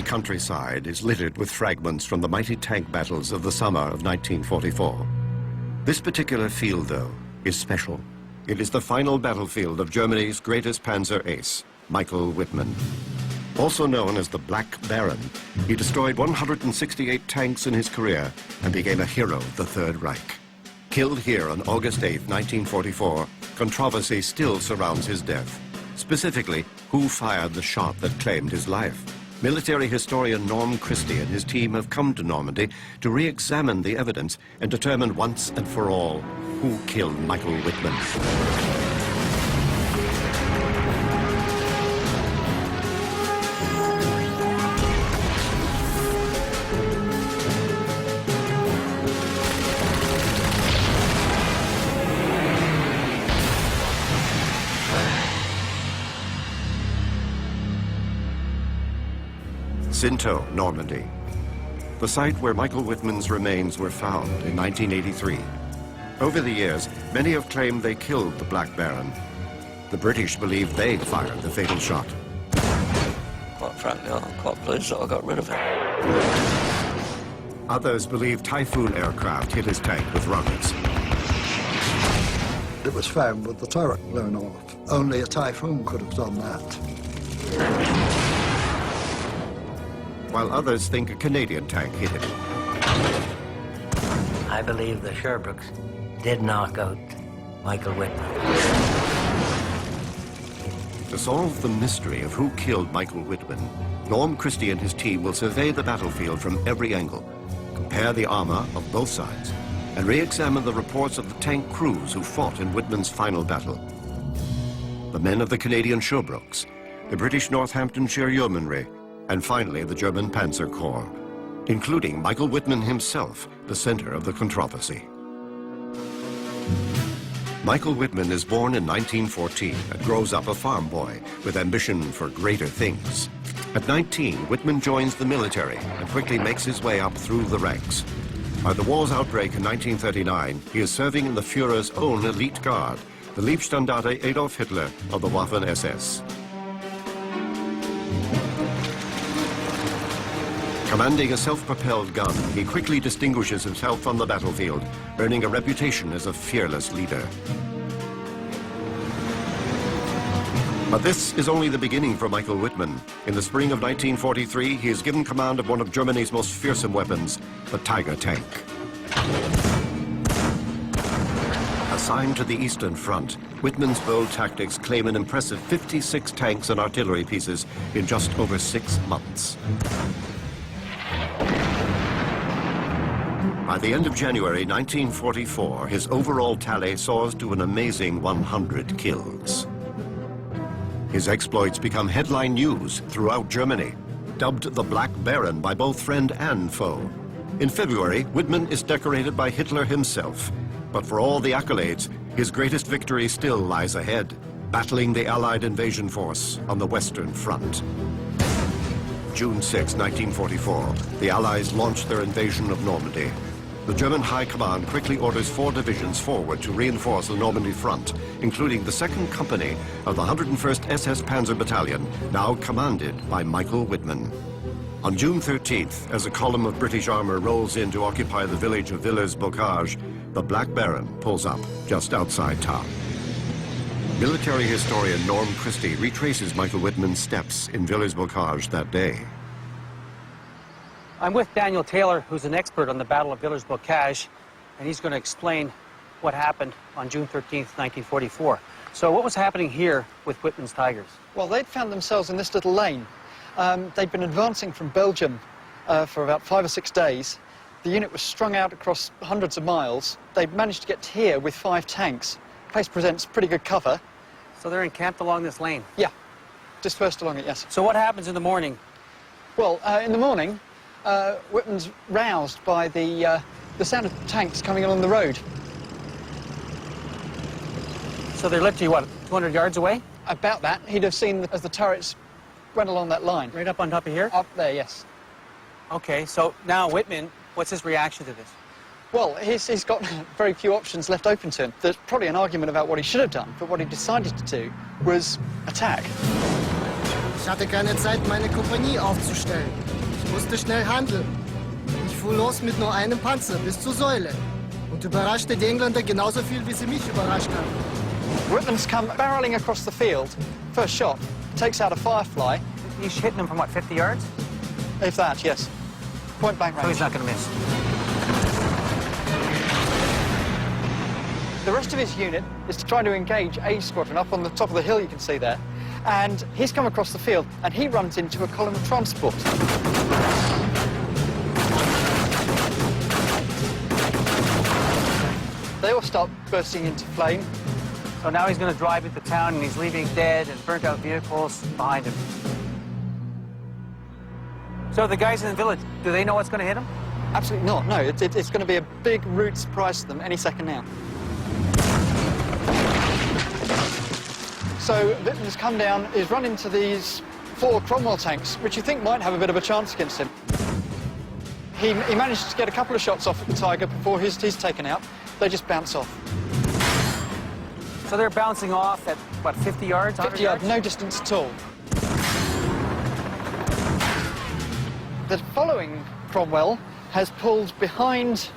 countryside is littered with fragments from the mighty tank battles of the summer of 1944. This particular field, though, is special. It is the final battlefield of Germany's greatest Panzer ace, Michael Wittmann. Also known as the Black Baron, he destroyed 168 tanks in his career and became a hero of the Third Reich. Killed here on August 8, 1944, controversy still surrounds his death. Specifically, who fired the shot that claimed his life? Military historian Norm Christie and his team have come to Normandy to re-examine the evidence and determine once and for all who killed Michael Wittmann. Sinto, Normandy, the site where Michael Wittmann's remains were found in 1983. Over the years, many have claimed they killed the Black Baron. The British believe they fired the fatal shot. Quite frankly, I'm quite pleased that I got rid of it. Others believe Typhoon aircraft hit his tank with rockets. It was found with the turret blown off. Only a Typhoon could have done that. While others think a Canadian tank hit him. I believe the Sherbrooks did knock out Michael Wittmann. To solve the mystery of who killed Michael Wittmann, Norm Christie and his team will survey the battlefield from every angle, compare the armor of both sides, and re-examine the reports of the tank crews who fought in Wittmann's final battle. The men of the Canadian Sherbrooks, the British Northamptonshire Yeomanry, and finally the German Panzer Corps, including Michael Wittmann himself, the center of the controversy. Michael Wittmann is born in 1914 and grows up a farm boy with ambition for greater things. At 19, Wittmann joins the military and quickly makes his way up through the ranks. By the war's outbreak in 1939, he is serving in the Führer's own elite guard, the Leibstandarte Adolf Hitler of the Waffen-SS. Commanding a self-propelled gun, he quickly distinguishes himself on the battlefield, earning a reputation as a fearless leader. But this is only the beginning for Michael Wittmann. In the spring of 1943, he is given command of one of Germany's most fearsome weapons, the Tiger tank. Assigned to the Eastern Front, Wittmann's bold tactics claim an impressive 56 tanks and artillery pieces in just over 6 months. By the end of January 1944, his overall tally soars to an amazing 100 kills. His exploits become headline news throughout Germany, dubbed the Black Baron by both friend and foe. In February, Wittmann is decorated by Hitler himself. But for all the accolades, his greatest victory still lies ahead, battling the Allied invasion force on the Western Front. June 6, 1944, the Allies launched their invasion of Normandy. The German High Command quickly orders 4 divisions forward to reinforce the Normandy front, including the 2nd Company of the 101st SS Panzer Battalion, now commanded by Michael Wittmann. On June 13th, as a column of British armor rolls in to occupy the village of Villers-Bocage, the Black Baron pulls up just outside town. Military historian Norm Christie retraces Michael Wittmann's steps in Villers-Bocage that day. I'm with Daniel Taylor, who's an expert on the Battle of Villers-Bocage, and he's going to explain what happened on June 13th, 1944. So what was happening here with Wittmann's Tigers? Well, they'd found themselves in this little lane. They'd been advancing from Belgium for about 5 or 6 days. The unit was strung out across hundreds of miles. They'd managed to get here with 5 tanks. The place presents pretty good cover. So they're encamped along this lane? Yeah, dispersed along it, yes. So what happens in the morning? Well, in the morning, Wittmann's roused by the sound of tanks coming along the road. So they're literally, what, 200 yards away? About that. He'd have seen as the turrets went along that line. Right up on top of here? Up there, yes. Okay, so now Wittmann, what's his reaction to this? Well, he's got very few options left open to him. There's probably an argument about what he should have done, but what he decided to do was attack. Ich hatte keine Zeit, meine Kompanie aufzustellen. Ich musste schnell handeln. Ich fuhr los mit nur einem Panzer bis zur Säule und überraschte die Engländer genauso viel, wie sie mich überrascht haben. Wittmann's come barreling across the field. First shot, takes out a Firefly. He's hitting him from, what, 50 yards? If that, yes. Point blank range. So he's not going to miss. The rest of his unit is to try to engage A squadron up on the top of the hill you can see there. And he's come across the field and he runs into a column of transport. They all start bursting into flame. So now he's going to drive into town and he's leaving dead and burnt out vehicles behind him. So the guys in the village, do they know what's going to hit them? Absolutely not, no. It's going to be a big, rude surprise to them any second now. So Wittmann's come down, he's run into these 4 Cromwell tanks, which you think might have a bit of a chance against him. He managed to get a couple of shots off at the Tiger before he's taken out. They just bounce off. So they're bouncing off at, what, 50 yards? 50 yards, no distance at all. The following Cromwell has pulled behind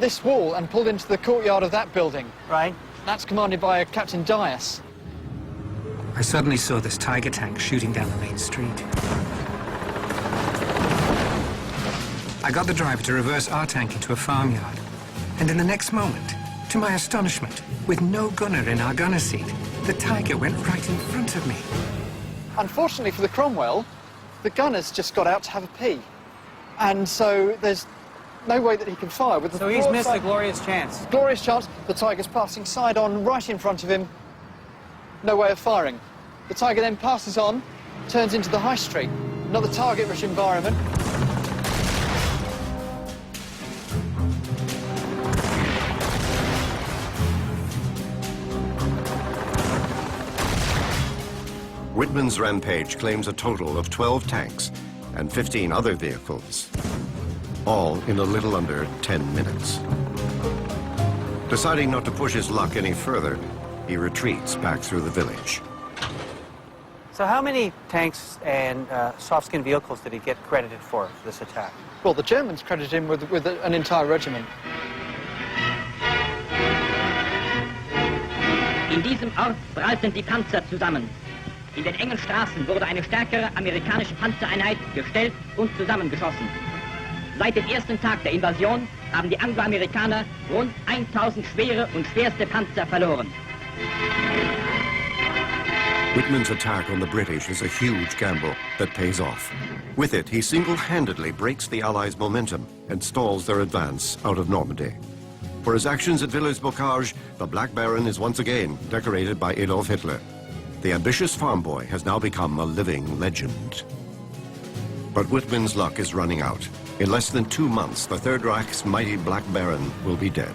this wall and pulled into the courtyard of that building. Right. That's commanded by Captain Dias. I suddenly saw this Tiger tank shooting down the main street. I got the driver to reverse our tank into a farmyard. And in the next moment, to my astonishment, with no gunner in our gunner seat, the Tiger went right in front of me. Unfortunately for the Cromwell, the gunner's just got out to have a pee. And so there's no way that he can fire. With the So he's missed a glorious chance. Glorious chance. The Tiger's passing side on right in front of him. No way of firing. The Tiger then passes on, turns into the high street. Not the target-rich environment. Wittmann's rampage claims a total of 12 tanks and 15 other vehicles, all in a little under 10 minutes. Deciding not to push his luck any further, he retreats back through the village. So how many tanks and soft-skin vehicles did he get credited for this attack? Well, the Germans credited him with an entire regiment. In diesem Ort prallten die Panzer zusammen. In den engen Straßen wurde eine stärkere amerikanische Panzereinheit gestellt und zusammengeschossen. Seit dem ersten Tag der Invasion haben die Angloamerikaner rund 1000 schwere und schwerste Panzer verloren. Wittmann's attack on the British is a huge gamble that pays off. With it, he single-handedly breaks the Allies' momentum and stalls their advance out of Normandy. For his actions at Villers-Bocage, the Black Baron is once again decorated by Adolf Hitler. The ambitious farm boy has now become a living legend. But Wittmann's luck is running out. In less than 2 months, the Third Reich's mighty Black Baron will be dead,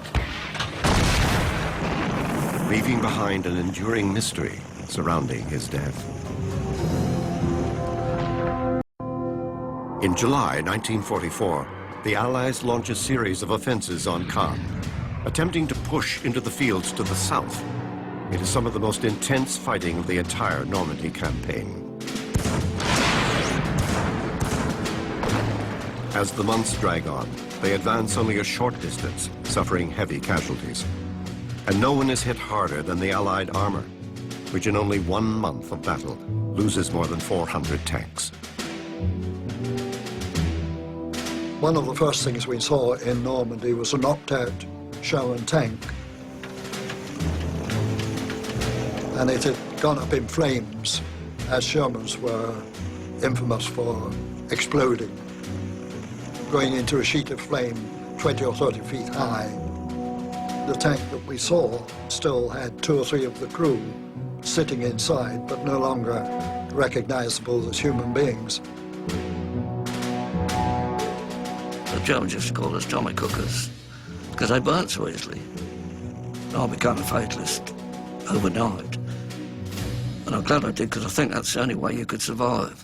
leaving behind an enduring mystery surrounding his death. In July 1944, the Allies launch a series of offenses on Caen, attempting to push into the fields to the south. It is some of the most intense fighting of the entire Normandy campaign. As the months drag on, they advance only a short distance, suffering heavy casualties. And no one is hit harder than the Allied armor, which in only 1 month of battle loses more than 400 tanks. One of the first things we saw in Normandy was a knocked-out Sherman tank. And it had gone up in flames, as Shermans were infamous for exploding, going into a sheet of flame 20 or 30 feet high. The tank that we saw still had 2 or 3 of the crew sitting inside, but no longer recognizable as human beings. The Germans used to call us Tommy cookers because they burnt so easily. I became a fatalist overnight. And I'm glad I did, because I think that's the only way you could survive.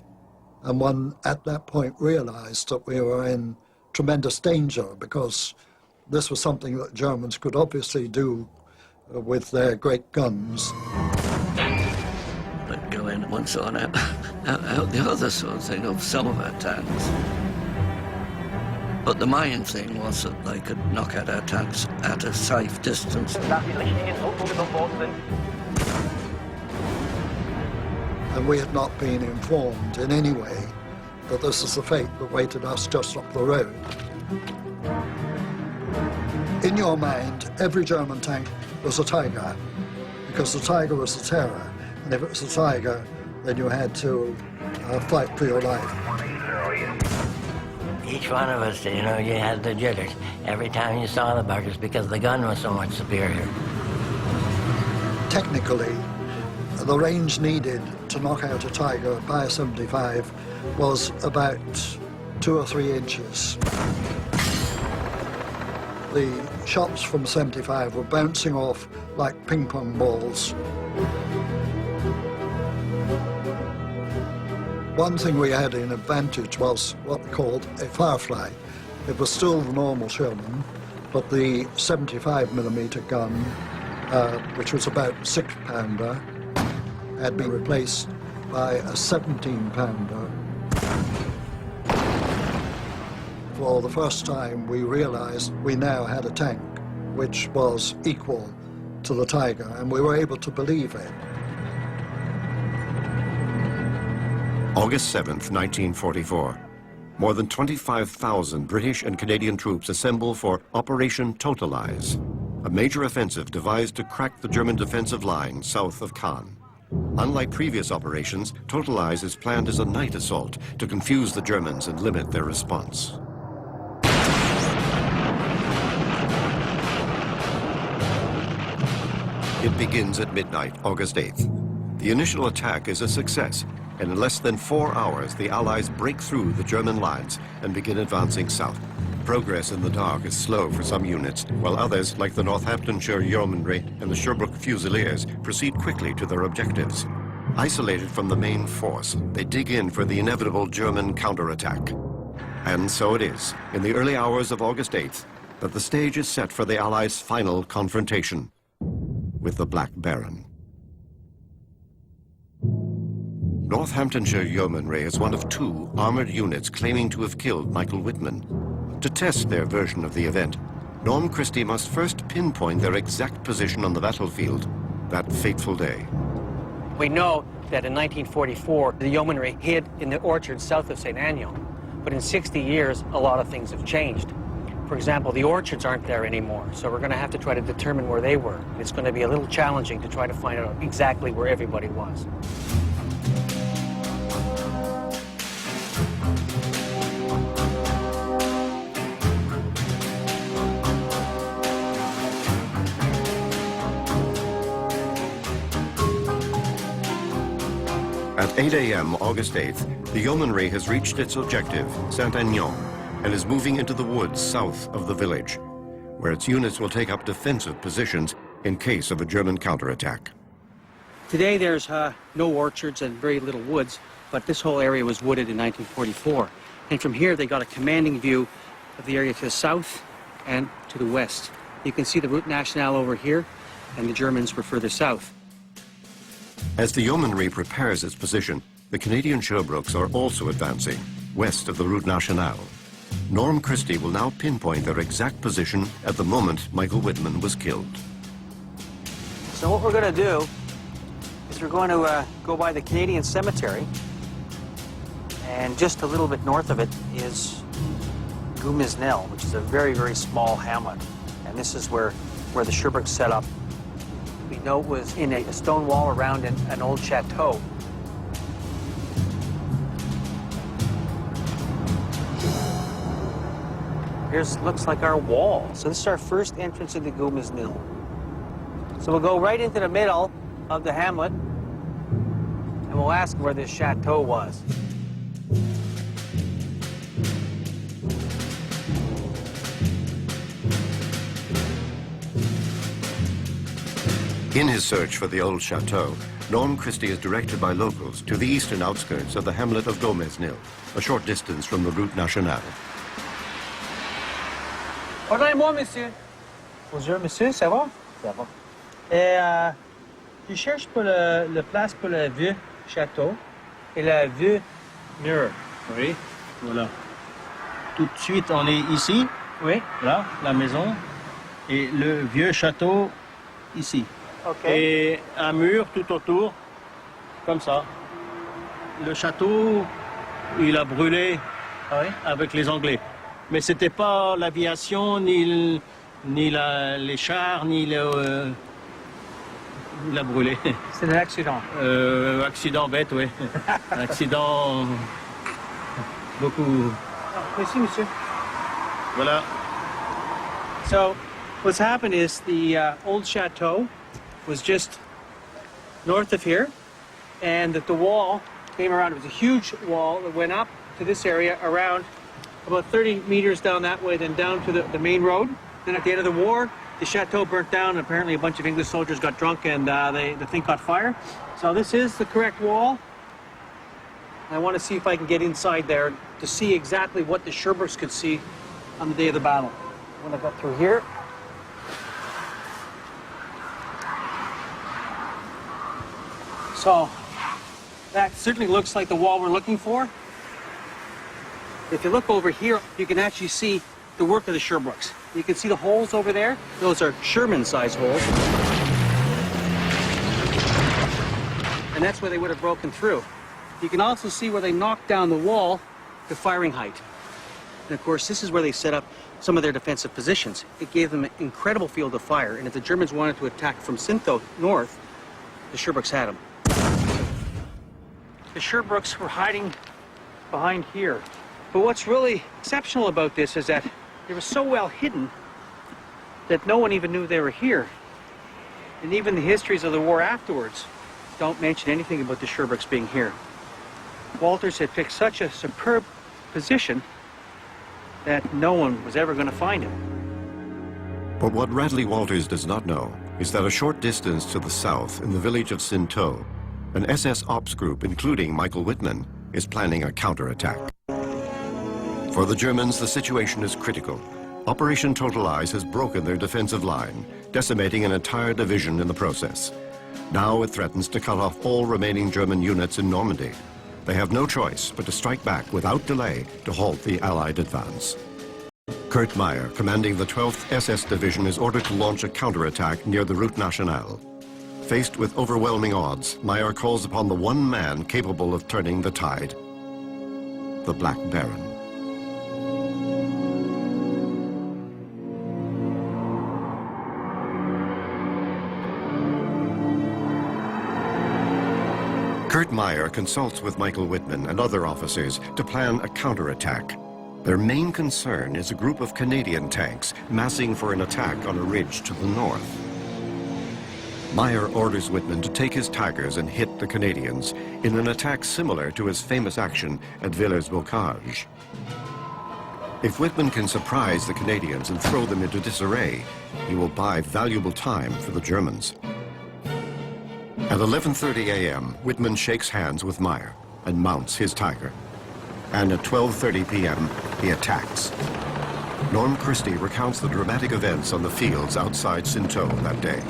And one, at that point, realized that we were in tremendous danger, because this was something that Germans could obviously do with their great guns. They'd go in one side, out the other sort of thing of some of our tanks. But the main thing was that they could knock out our tanks at a safe distance. And we had not been informed in any way that this is the fate that waited us just up the road. In your mind, every German tank was a Tiger, because the Tiger was the terror. And if it was a Tiger, then you had to fight for your life. Each one of us, you know, you had the jitters every time you saw the buggers because the gun was so much superior. Technically, the range needed to knock out a Tiger by a 75 was about 2 or 3 inches. The shots from 75 were bouncing off like ping pong balls. One thing we had in advantage was what we called a Firefly. It was still the normal Sherman, but the 75mm gun, which was about 6-pounder, had been replaced by a 17-pounder. For the first time, we realized we now had a tank which was equal to the Tiger, and we were able to believe it. August 7th, 1944. More than 25,000 British and Canadian troops assemble for Operation Totalize, a major offensive devised to crack the German defensive line south of Caen. Unlike previous operations, Totalize is planned as a night assault to confuse the Germans and limit their response. It begins at midnight, August 8th. The initial attack is a success, and in less than 4 hours, the Allies break through the German lines and begin advancing south. Progress in the dark is slow for some units, while others, like the Northamptonshire Yeomanry and the Sherbrooke Fusiliers, proceed quickly to their objectives. Isolated from the main force, they dig in for the inevitable German counterattack. And so it is, in the early hours of August 8th, that the stage is set for the Allies' final confrontation with the Black Baron. Northamptonshire Yeomanry is one of 2 armored units claiming to have killed Michael Wittmann. To test their version of the event, Norm Christie must first pinpoint their exact position on the battlefield that fateful day. We know that in 1944, the Yeomanry hid in the orchard south of St. Aniol. But in 60 years, a lot of things have changed. For example, the orchards aren't there anymore, so we're going to have to try to determine where they were. It's going to be a little challenging to try to find out exactly where everybody was. At 8 a.m. August 8th, the Yeomanry has reached its objective, Saint-Aignan, and is moving into the woods south of the village, where its units will take up defensive positions in case of a German counterattack. Today there's no orchards and very little woods, but this whole area was wooded in 1944. And from here they got a commanding view of the area to the south and to the west. You can see the Route Nationale over here, and the Germans were further south. As the Yeomanry prepares its position, the Canadian Sherbrooks are also advancing west of the Route Nationale. Norm Christie will now pinpoint their exact position at the moment Michael Wittmann was killed. So what we're going to do is we're going to go by the Canadian Cemetery, and just a little bit north of it is Gumisnel, which is a very, very small hamlet. And this is where the Sherbrooks set up. We know it was in a stone wall around an old chateau. Here's, looks like our wall. So this is our first entrance into Gumisnil. So we'll go right into the middle of the hamlet, and we'll ask where this chateau was. In his search for the old chateau, Norm Christie is directed by locals to the eastern outskirts of the hamlet of Gumisnil, a short distance from the Route Nationale. Pardonnez-moi, monsieur. Bonjour, monsieur, ça va? Ça va. Et je cherche pour le place pour le vieux château et la vieux mur. Oui, voilà. Tout de suite, on est ici. Oui. Là, la maison. Et le vieux château, ici. OK. Et un mur tout autour, comme ça. Le château, il a brûlé avec les Anglais. Mais c'était pas l'aviation, ni les chars, ni le... il a brûlé. C'est un accident. Accident bête, oui. Accident... beaucoup... Merci, monsieur. Voilà. So, what's happened is the old chateau was just north of here, and that the wall came around. It was a huge wall that went up to this area around about 30 meters down that way, then down to the main road. Then at the end of the war, the chateau burnt down, and apparently a bunch of English soldiers got drunk and the thing caught fire. So this is the correct wall. I want to see if I can get inside there to see exactly what the Sherbrooks could see on the day of the battle. When I got through here. So, that certainly looks like the wall we're looking for. If you look over here, you can actually see the work of the Sherbrooks. You can see the holes over there. Those are Sherman-sized holes. And that's where they would have broken through. You can also see where they knocked down the wall to firing height. And of course, this is where they set up some of their defensive positions. It gave them an incredible field of fire, and if the Germans wanted to attack from Sinto north, the Sherbrooks had them. The Sherbrooks were hiding behind here. But what's really exceptional about this is that they were so well hidden that no one even knew they were here. And even the histories of the war afterwards don't mention anything about the Sherbrooks being here. Walters had picked such a superb position that no one was ever going to find him. But what Radley Walters does not know is that a short distance to the south, in the village of Sinto, an SS ops group, including Michael Wittmann, is planning a counterattack. For the Germans, the situation is critical. Operation Total Eyes has broken their defensive line, decimating an entire division in the process. Now it threatens to cut off all remaining German units in Normandy. They have no choice but to strike back without delay to halt the Allied advance. Kurt Meyer, commanding the 12th SS Division, is ordered to launch a counterattack near the Route Nationale. Faced with overwhelming odds, Meyer calls upon the one man capable of turning the tide, the Black Baron. Kurt Meyer consults with Michael Wittmann and other officers to plan a counterattack. Their main concern is a group of Canadian tanks massing for an attack on a ridge to the north. Meyer orders Wittmann to take his Tigers and hit the Canadians in an attack similar to his famous action at Villers-Bocage. If Wittmann can surprise the Canadians and throw them into disarray, he will buy valuable time for the Germans. At 11:30 a.m., Wittmann shakes hands with Meyer and mounts his Tiger. And at 12:30 p.m., he attacks. Norm Christie recounts the dramatic events on the fields outside Sinto that day.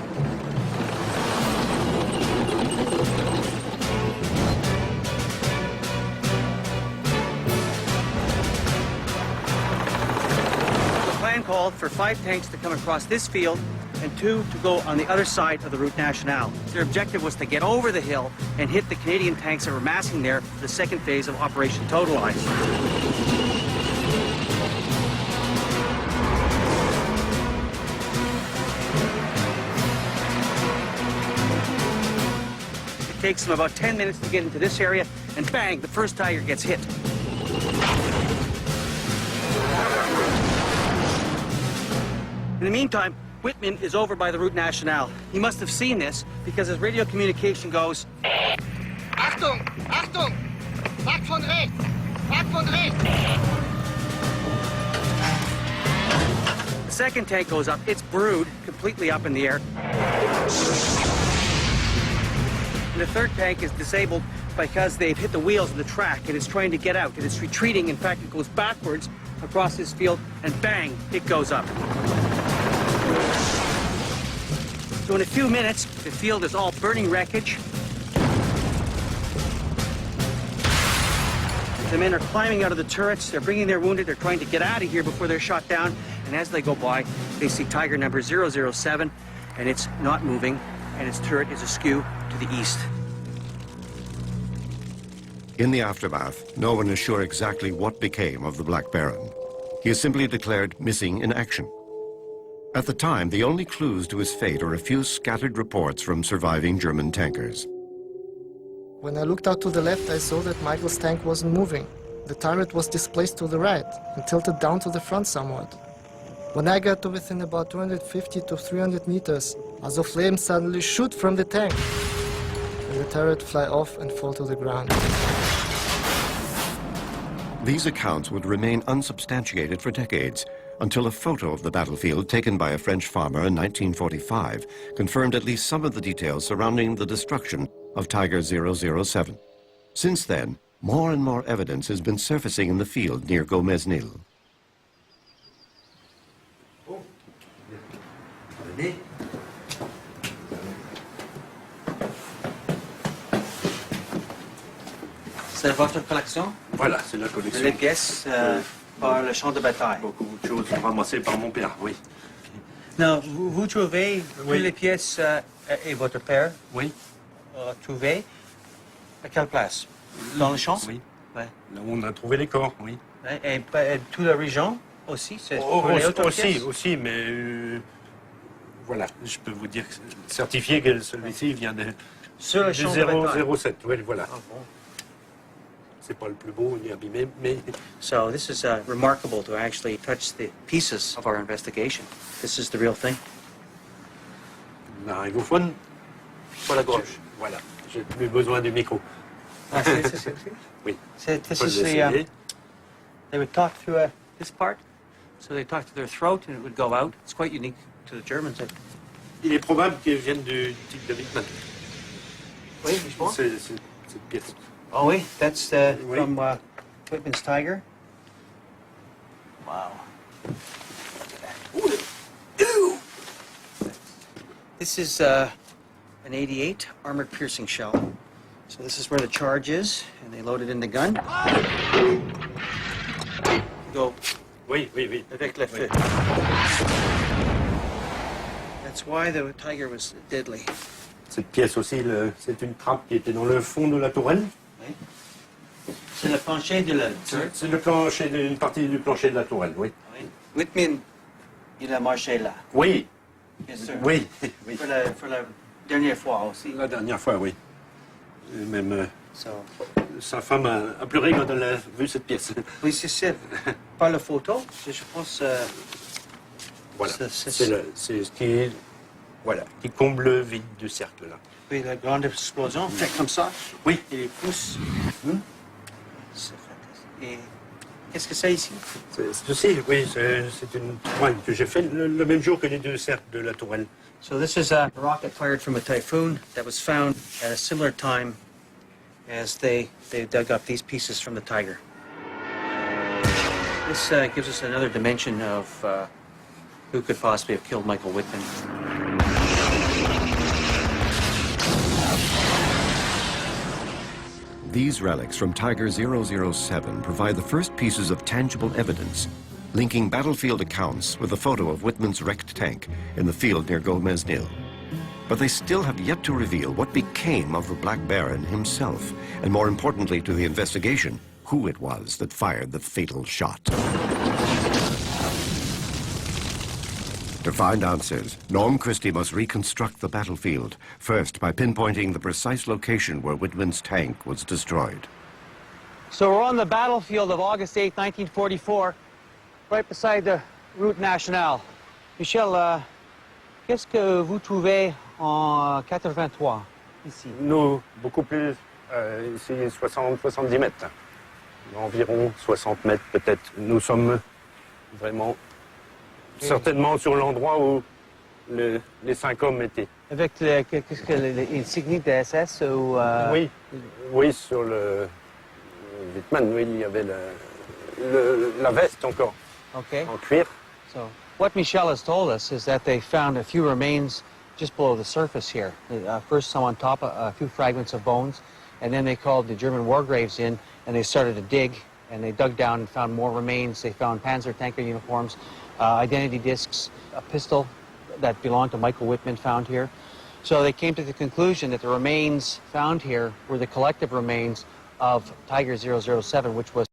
The plan called for 5 tanks to come across this field and 2 to go on the other side of the Route Nationale. Their objective was to get over the hill and hit the Canadian tanks that were massing there for the second phase of Operation Total Eyes. It takes them about 10 minutes to get into this area, and bang, the first Tiger gets hit. In the meantime, Wittmann is over by the Route Nationale. He must have seen this because his radio communication goes, Achtung! Achtung! Wag von rechts! Wag von rechts! The second tank goes up. It's brewed completely up in the air. And the third tank is disabled because they've hit the wheels of the track and it's trying to get out. And it's retreating. In fact, it goes backwards across this field and bang, it goes up. So in a few minutes, the field is all burning wreckage. the men are climbing out of the turrets. They're bringing their wounded. They're trying to get out of here before they're shot down. And as they go by, they see Tiger number 007, and it's not moving, and its turret is askew to the east. In the aftermath, no one is sure exactly what became of the Black Baron. He is simply declared missing in action. At the time, the only clues to his fate are a few scattered reports from surviving German tankers. When I looked out to the left, I saw that Michael's tank wasn't moving. The turret was displaced to the right and tilted down to the front somewhat. When I got to within about 250 to 300 meters, as a flame suddenly shoot from the tank, and the turret fly off and fall to the ground. These accounts would remain unsubstantiated for decades, until a photo of the battlefield taken by a French farmer in 1945 confirmed at least some of the details surrounding the destruction of Tiger 007. Since then, more and more evidence has been surfacing in the field near Gomez-Nil. C'est votre collection? Voilà, c'est la collection. Les pièces par le champ de bataille. Beaucoup de choses ramassées par mon père, oui. Non, vous trouvez Oui. les pièces et votre père Oui, trouvé à quelle place? Dans le champ? oui. Ouais. Là où on a trouvé les corps, oui. Et toute la région aussi? C'est pour les autres pièces? Aussi, mais voilà, je peux vous dire certifié que celui-ci vient de Sur le champ de bataille. 007, oui, voilà. Ah, bon. C'est pas le plus beau ni abîmé, mais So this is remarkable to actually touch the pieces of our investigation. This is the real thing. la rhizophone, Sur la gauche. voilà, j'ai plus besoin du micro. Ah, c'est Oui, This on peut is the, l'essayer. they would talk through this part, so they talk to their throat and it would go out. It's quite unique to the Germans. Il est probable qu'il vienne du type de Wittmann. Oui, je pense. C'est cette pièce. Oh, oui, that's Oui. from Wittmann's Tiger. Wow. This is an 88 armored piercing shell. So this is where the charge is, and they load it in the gun. Go Oui, oui, oui. avec le feu. That's why the Tiger was deadly. Cette pièce aussi, c'est une trappe qui était dans le fond de la tourelle. Oui. C'est le plancher de la turret. C'est le plancher, une partie du plancher de la tourelle, oui. Oui. Whitman, il a marché là. Oui, Bien sûr. oui, oui. Pour la dernière fois aussi. La dernière fois, oui. Et même So, sa femme a pleuré quand elle a vu cette pièce. oui, c'est par la photo, je pense. Voilà, C'est c'est ce qui, voilà, qui comble le vide du cercle là. oui, la grande explosion, fait comme ça. Oui. Et les pouces. C'est fait. Et qu'est-ce que c'est ici? Ceci, oui, c'est une toile que j'ai faite le même jour que les deux cercles de la tourelle. So this is a rocket fired from a Typhoon that was found at a similar time as they dug up these pieces from the Tiger. This gives us another dimension of who could possibly have killed Michael Wittmann. These relics from Tiger 007 provide the first pieces of tangible evidence, linking battlefield accounts with a photo of Wittmann's wrecked tank in the field near Gomez-Nil. But they still have yet to reveal what became of the Black Baron himself, and more importantly to the investigation, who it was that fired the fatal shot. To find answers, Norm Christie must reconstruct the battlefield, first by pinpointing the precise location where Wittmann's tank was destroyed. So we're on the battlefield of August 8, 1944, right beside the Route Nationale. Michel, qu'est-ce que vous trouvez en 83 ici? Nous, beaucoup plus, ici 60-70 mètres. Environ 60 mètres peut-être. Nous sommes vraiment certainement sur l'endroit où les 5 hommes étaient. Avec l'insigne de SS ou... Oui, oui, sur le Wittmann, oui, il y avait la veste encore, Okay. en cuir. So what Michel has told us is that they found a few remains just below the surface here. First some on top, a few fragments of bones, And then they called the German war graves in, and they started to dig, and they dug down and found more remains. They found Panzer tanker uniforms, identity discs, a pistol that belonged to Michael Wittmann found here. So they came to the conclusion that the remains found here were the collective remains of Tiger 007, which was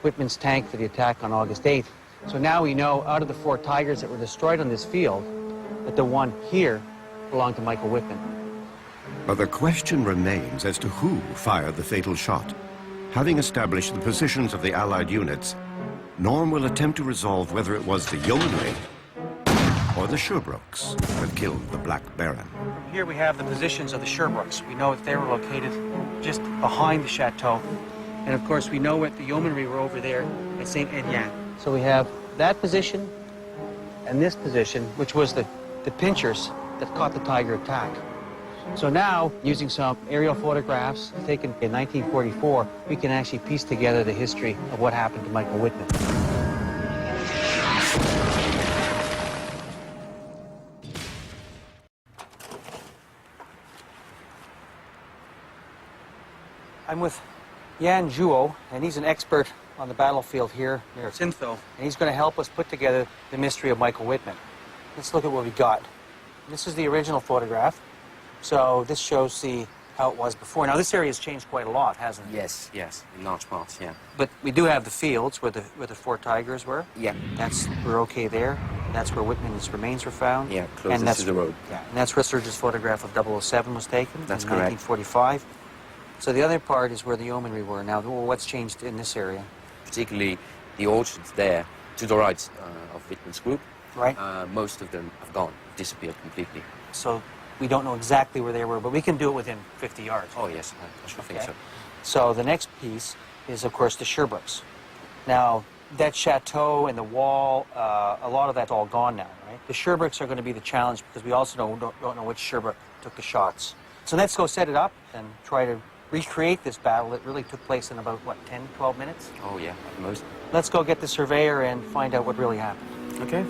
Wittmann's tank for the attack on August 8th. So now we know, out of the 4 Tigers that were destroyed on this field, that the one here belonged to Michael Wittmann. But the question remains as to who fired the fatal shot. Having established the positions of the Allied units, Norm will attempt to resolve whether it was the Yeomanry or the Sherbrooks that killed the Black Baron. Here we have the positions of the Sherbrooks. We know that they were located just behind the chateau. And of course, we know that the Yeomanry were over there at St. Etienne. So we have that position and this position, which was the pinchers that caught the Tiger attack. So now, using some aerial photographs taken in 1944, we can actually piece together the history of what happened to Michael Wittmann. I'm with Jan Juo, and he's an expert on the battlefield here near Sintho, and he's going to help us put together the mystery of Michael Wittmann. Let's look at what we got. This is the original photograph. So this shows how it was before. Now this area has changed quite a lot, hasn't it? Yes, yes, in large parts, yeah. But we do have the fields where the 4 Tigers were. Yeah. We're okay there. That's where Wittmann's remains were found. Yeah, closest to the road. Yeah, and that's where Sturge's photograph of 007 was taken. That's in correct. 1945. So the other part is where the Yeomanry were. Now, what's changed in this area? Particularly the orchards there, to the right of Wittmann's group. Right. Most of them have gone, disappeared completely. So we don't know exactly where they were, but we can do it within 50 yards. Oh, yes, I should think so. So the next piece is, of course, the Sherbrooks. Now, that chateau and the wall, a lot of that's all gone now, right? The Sherbrooks are going to be the challenge because we also don't know which Sherbrooke took the shots. So let's go set it up and try to recreate this battle that really took place in about, what, 10, 12 minutes? Oh, yeah, at most. Let's go get the surveyor and find out what really happened. Okay.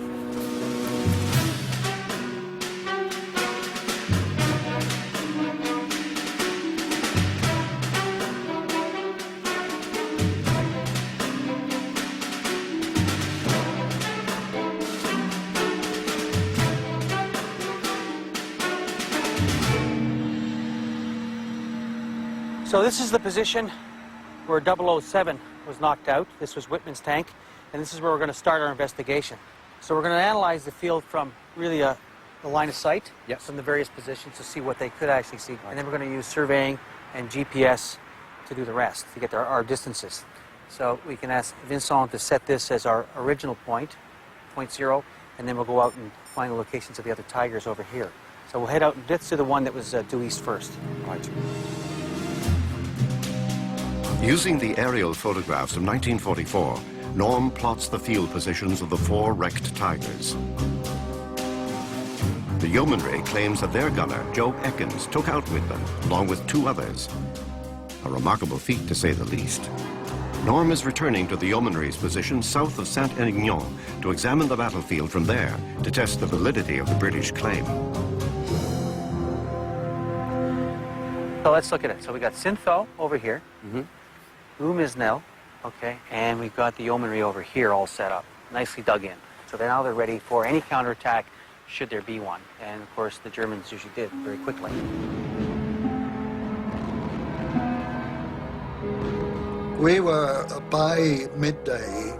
So this is the position where 007 was knocked out. This was Wittmann's tank, and this is where we're going to start our investigation. So we're going to analyze the field from really the line of sight, yes, from the various positions to see what they could actually see. And then we're going to use surveying and GPS to do the rest, to get our distances. So we can ask Vincent to set this as our original point 0, and then we'll go out and find the locations of the other Tigers over here. So we'll head out, let's do the one that was due east first. Right. Using the aerial photographs of 1944, Norm plots the field positions of the 4 wrecked Tigers. The Yeomanry claims that their gunner, Joe Ekins, took out Wittmann, along with 2 others. A remarkable feat, to say the least. Norm is returning to the Yeomanry's position south of Saint-Aignan to examine the battlefield from there to test the validity of the British claim. So let's look at it. So we got Sintho over here. Mm-hmm. Umisnel, okay, and we've got the Yeomanry over here all set up, nicely dug in. So now they're ready for any counterattack, should there be one. And of course, the Germans usually did very quickly. We were, by midday,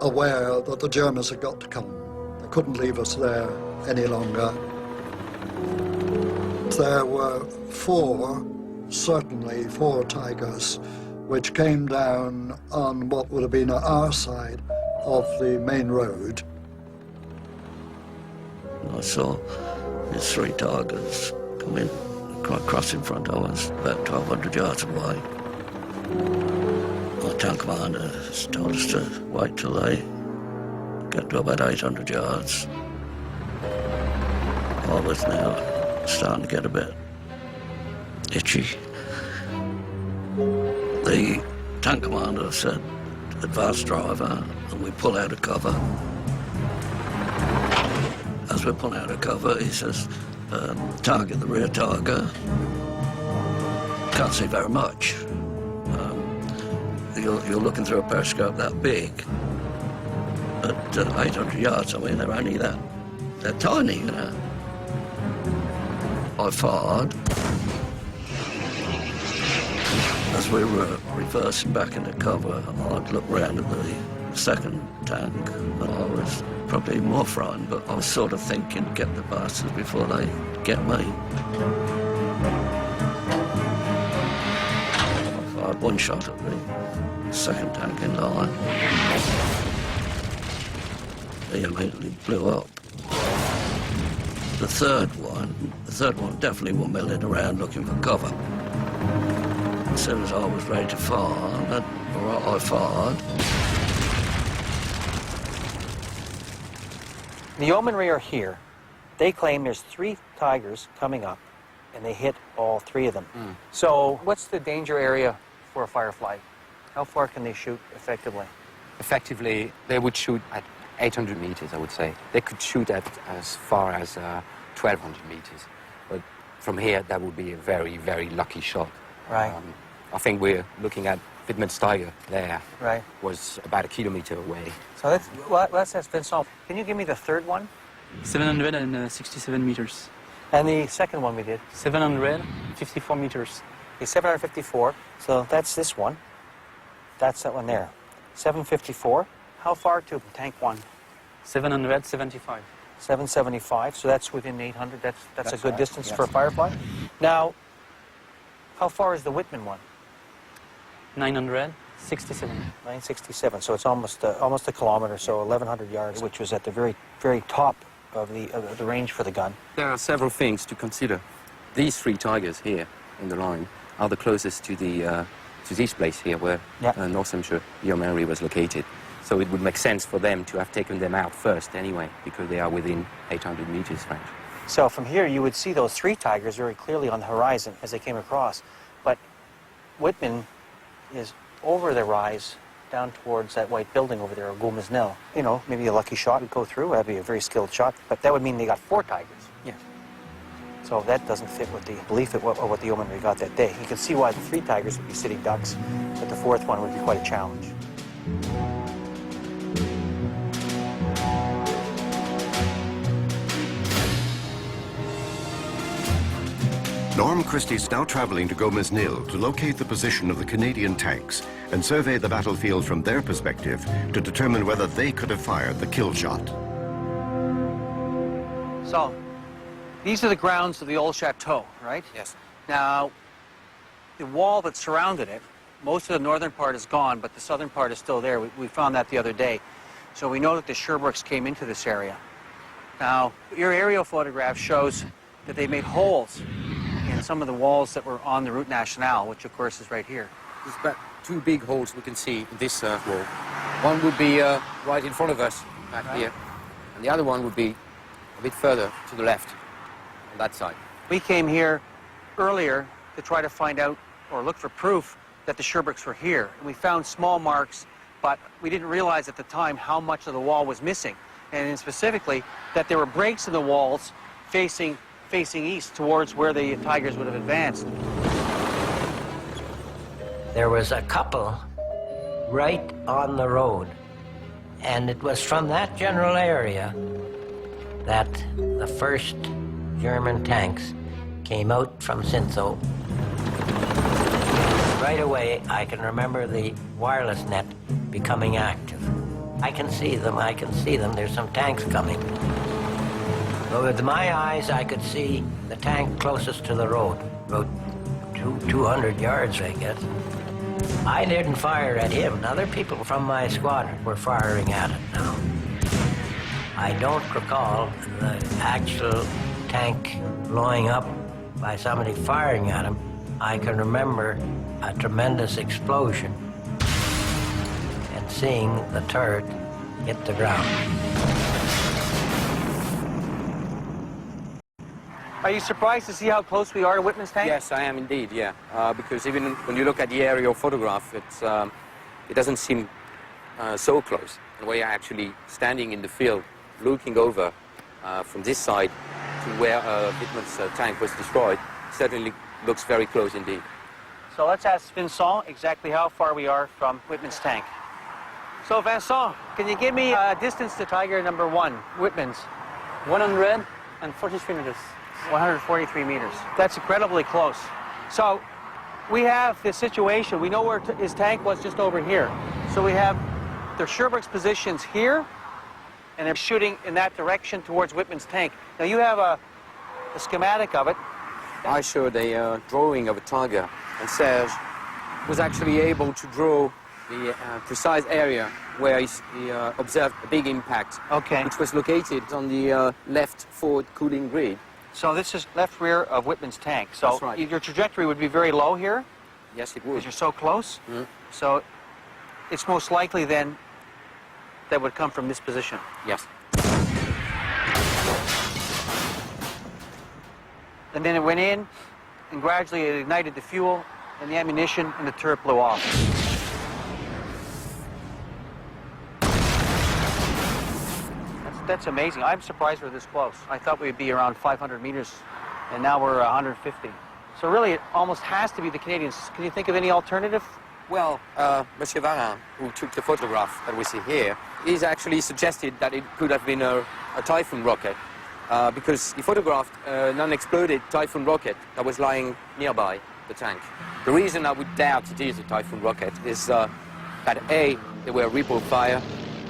aware that the Germans had got to come. They couldn't leave us there any longer. There were 4, certainly 4 Tigers, which came down on what would have been our side of the main road. I saw these 3 Tigers come in, across in front of us, about 1,200 yards away. Our tank commander told us to wait till they get to about 800 yards. I was now starting to get a bit itchy. The tank commander said, advance driver, and we pull out of cover. As we pull out of cover, he says, target the rear Tiger, can't see very much. You're looking through a periscope that big. At 800 yards, I mean, they're only that. They're tiny, you know. I fired. As we were reversing back into cover, I'd look round at the second tank. I was probably more frightened, but I was sort of thinking, get the bastards before they get me. I fired one shot at the second tank in line. He immediately blew up. The third one definitely were milling around looking for cover. As soon as I was ready to fire, I fired. The yeomanry are here. They claim there's 3 Tigers coming up, and they hit all 3 of them. So what's the danger area for a Firefly? How far can they shoot effectively? Effectively, they would shoot at 800 meters, I would say. They could shoot at as far as 1,200 meters. But from here, that would be a very, very lucky shot. Right. I think we're looking at Wittmann's Tiger there. Right. Was about 1 kilometer away. So that's Vincent. Can you give me the third one? 767 meters. And the second one we did? 754 meters. Okay, 754. So that's this one. That's that one there. 754. How far to tank 1? 775. 775. So that's within 800. That's a good right, distance yes. for a Firefly. Now, how far is the Wittmann one? 967. 967. So it's almost a kilometer, so 1,100 yards, which was at the very, very top of the range for the gun. There are several things to consider. These 3 Tigers here in the line are the closest to this place here where Northamptonshire Yeomanry was located. So it would make sense for them to have taken them out first anyway, because they are within 800 meters range. So from here, you would see those 3 Tigers very clearly on the horizon as they came across. But Wittmann is over the rise down towards that white building over there, Gomez Nell. You know, maybe a lucky shot would go through. That'd be a very skilled shot. But that would mean they got 4 Tigers. Yeah. So that doesn't fit with the belief of what the yeomanry got that day. You can see why the 3 Tigers would be sitting ducks, but the 4th one would be quite a challenge. Norm Christie's now traveling to Gomez Nil to locate the position of the Canadian tanks and survey the battlefield from their perspective to determine whether they could have fired the kill shot. So, these are the grounds of the old chateau, right? Yes. Now, the wall that surrounded it, most of the northern part is gone, but the southern part is still there. We found that the other day. So we know that the Sherbrooks came into this area. Now, your aerial photograph shows that they made holes in some of the walls that were on the Route Nationale, which of course is right here. There's about 2 big holes we can see in this wall. One would be right in front of us, back here, and the other one would be a bit further to the left, on that side. We came here earlier to try to find out or look for proof that the Sherbrooks were here. And we found small marks, but we didn't realize at the time how much of the wall was missing. And specifically, that there were breaks in the walls facing east towards where the Tigers would have advanced. There was a couple right on the road, and it was from that general area that the first German tanks came out from Cinto. Right away, I can remember the wireless net becoming active. I can see them, there's some tanks coming. But with my eyes, I could see the tank closest to the road, about 200 yards, I guess. I didn't fire at him. Other people from my squadron were firing at it now. I don't recall the actual tank blowing up by somebody firing at him. I can remember a tremendous explosion and seeing the turret hit the ground. Are you surprised to see how close we are to Wittmann's tank? Yes, I am indeed, yeah. Because even when you look at the aerial photograph, it doesn't seem so close. And we are actually standing in the field, looking over from this side to where Wittmann's tank was destroyed, certainly looks very close indeed. So let's ask Vincent exactly how far we are from Wittmann's tank. So Vincent, can you give me a distance to Tiger number 1, Wittmann's? 143 meters. 143 meters. That's incredibly close. So we have this situation. We know where his tank was, just over here. So we have the Sherbrooke's positions here, and they're shooting in that direction towards Wittmann's tank. Now you have a schematic of it. I showed a drawing of a Tiger, and Serge was actually able to draw the precise area where he observed a big impact, which was located on the left forward cooling grid. So this is left rear of Wittmann's tank. So That's right. your trajectory would be very low here? Yes, it would. Because you're so close? Mm. So it's most likely then that would come from this position? Yes. And then it went in, and gradually it ignited the fuel and the ammunition, and the turret blew off. That's amazing. I'm surprised we're this close. I thought we'd be around 500 meters, and now we're 150. So really, it almost has to be the Canadians. Can you think of any alternative? Well, Monsieur Varin, who took the photograph that we see here, he's actually suggested that it could have been a Typhoon rocket, because he photographed an unexploded Typhoon rocket that was lying nearby the tank. The reason I would doubt it is a Typhoon rocket is that A, they were ripple fire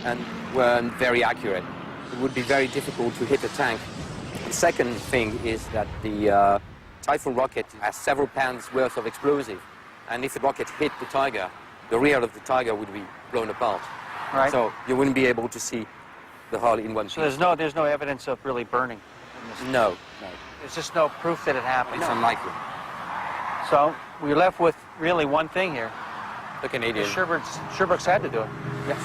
and weren't very accurate. It would be very difficult to hit a tank. The second thing is that the Typhoon rocket has several pounds worth of explosive, and if the rocket hit the Tiger, the rear of the Tiger would be blown apart. Right. So you wouldn't be able to see the hull in one piece. So there's no evidence of really burning in this? No, no. There's just no proof that it happened? It's unlikely. So we're left with really one thing here. The Canadian. Sherbrooke's had to do it. Yes.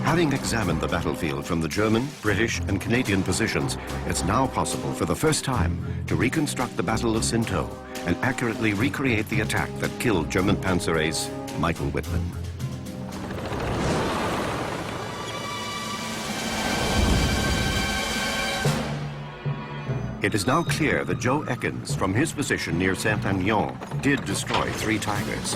Having examined the battlefield from the German, British, and Canadian positions, it's now possible for the first time to reconstruct the Battle of Sinto and accurately recreate the attack that killed German Panzer ace Michael Wittmann. It is now clear that Joe Ekins, from his position near Saint-Agnan, did destroy 3 Tigers.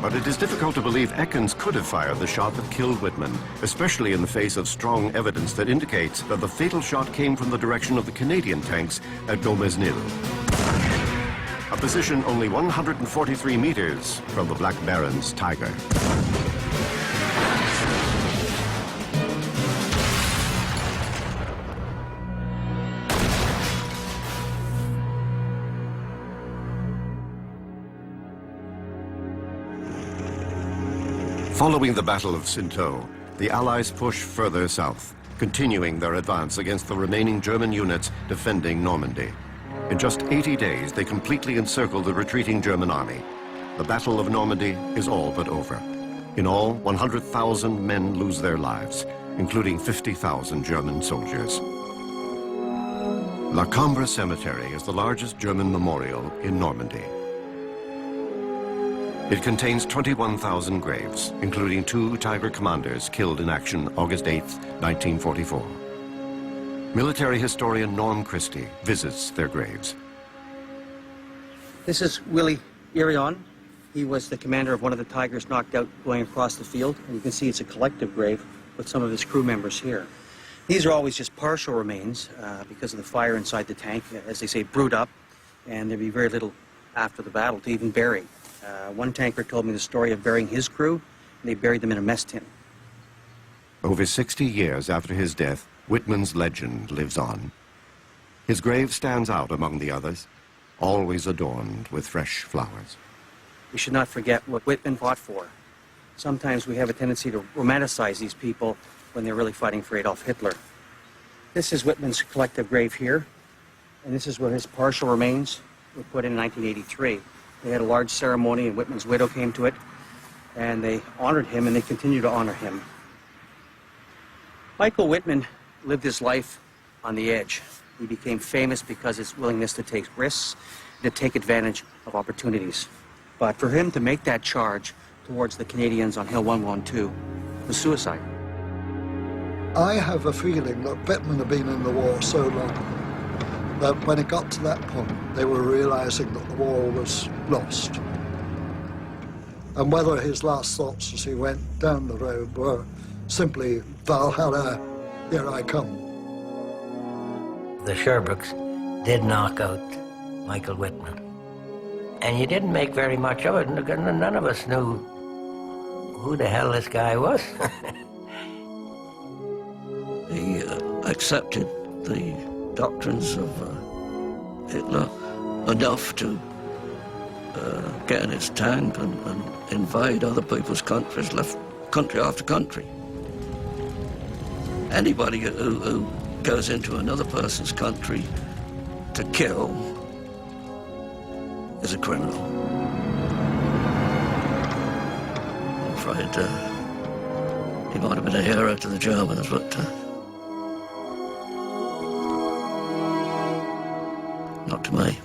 But it is difficult to believe Ekins could have fired the shot that killed Wittmann, especially in the face of strong evidence that indicates that the fatal shot came from the direction of the Canadian tanks at Gomesnil, a position only 143 meters from the Black Baron's Tiger. Following the Battle of Sinto, the Allies pushed further south, continuing their advance against the remaining German units defending Normandy. In just 80 days, they completely encircled the retreating German army. The Battle of Normandy is all but over. In all, 100,000 men lose their lives, including 50,000 German soldiers. La Cambre Cemetery is the largest German memorial in Normandy. It contains 21,000 graves, including 2 Tiger commanders killed in action August 8, 1944. Military historian Norm Christie visits their graves. This is Willie Irion. He was the commander of one of the Tigers knocked out going across the field. And you can see it's a collective grave with some of his crew members here. These are always just partial remains because of the fire inside the tank, as they say, brewed up, and there'd be very little after the battle to even bury. One tanker told me the story of burying his crew, and they buried them in a mess tin. Over 60 years after his death, Wittmann's legend lives on. His grave stands out among the others, always adorned with fresh flowers. We should not forget what Wittmann fought for. Sometimes we have a tendency to romanticize these people when they're really fighting for Adolf Hitler. This is Wittmann's collective grave here, and this is where his partial remains were put in 1983. They had a large ceremony, and Wittmann's widow came to it, and they honored him, and they continue to honor him. Michael Wittmann lived his life on the edge. He became famous because of his willingness to take risks, to take advantage of opportunities. But for him to make that charge towards the Canadians on Hill 112 was suicide. I have a feeling that Wittmann had been in the war so long that when it got to that point, they were realizing that the war was lost. And whether his last thoughts as he went down the road were simply, Valhalla, here I come. The Sherbrouks did knock out Michael Wittmann. And you didn't make very much of it, and none of us knew who the hell this guy was. He accepted the doctrines of Hitler enough to get in his tank and invade other people's countries, left country after country. Anybody who goes into another person's country to kill is a criminal. I'm afraid he might have been a hero to the Germans, but not to me.